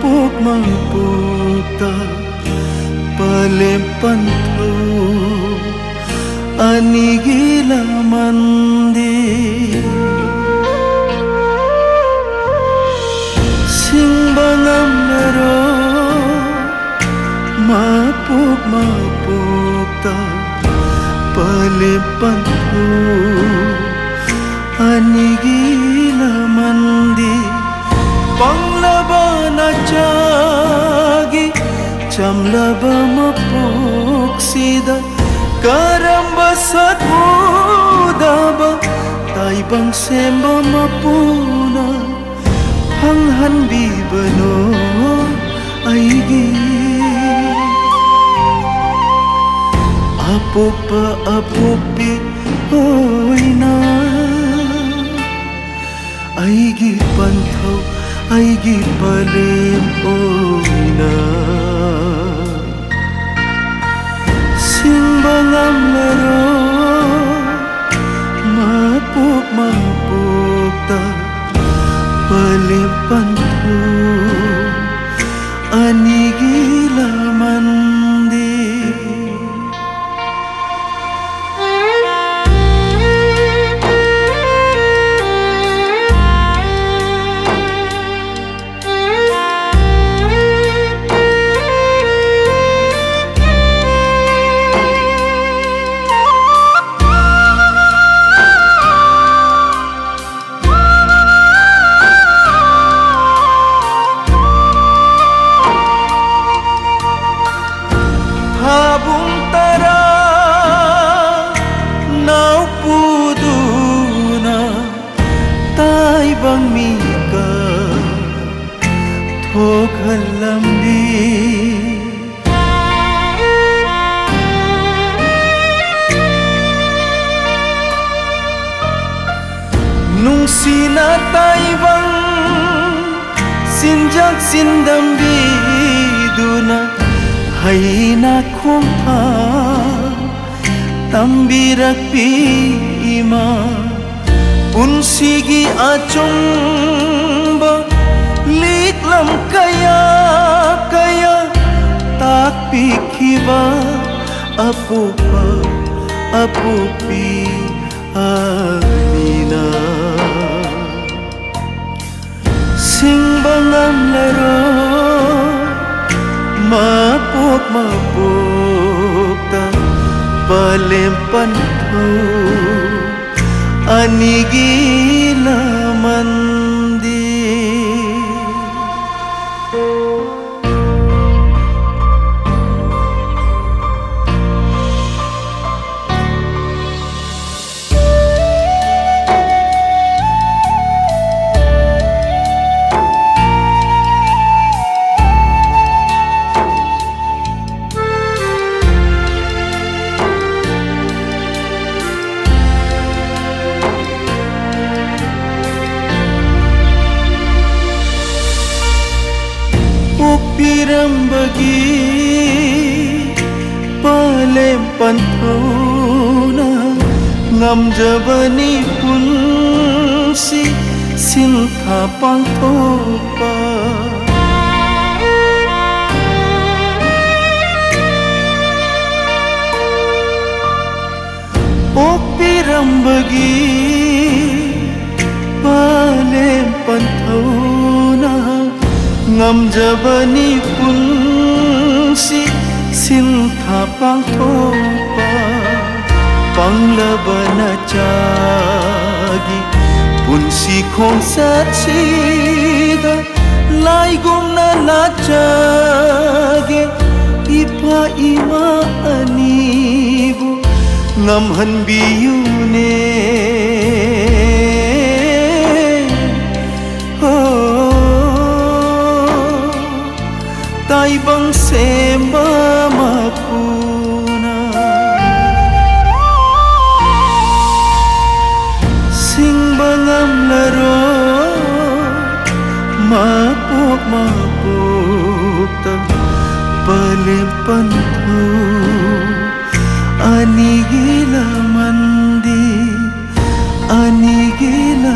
mapuk ta palempanto anigila mandi singbangam nero mapuk ta palempanto anigila mandi panglaba na jagi chamlaba mapuk sida karamba sakudaba taibang semba mapuna hanghan bibano aigi apupa apupi oina aigi pantau aigi palem oina simbangam lero mapuk ta palem pantau anigila mandi habung tara nau puduna taibang mika thok halambi nung sina taibang sinjak sindambi duna haina kumpa tambirak pima punsigi acumba liklam kaya tak pikiba apupa apupi alina singbangam lero mapuk ta palempanto anigila mandi pirambagi palempantona ngamjabani punsi sintha pangtopa pirambagi palempantona ngamjabani punsi sintha pangtopa panglabana jagi punsi khong satsida laigumna lajage ipa ima anibu ngamhan biyune taibang semba mapuna singbangam laro mapuk ta palempanto anigila mandi anigila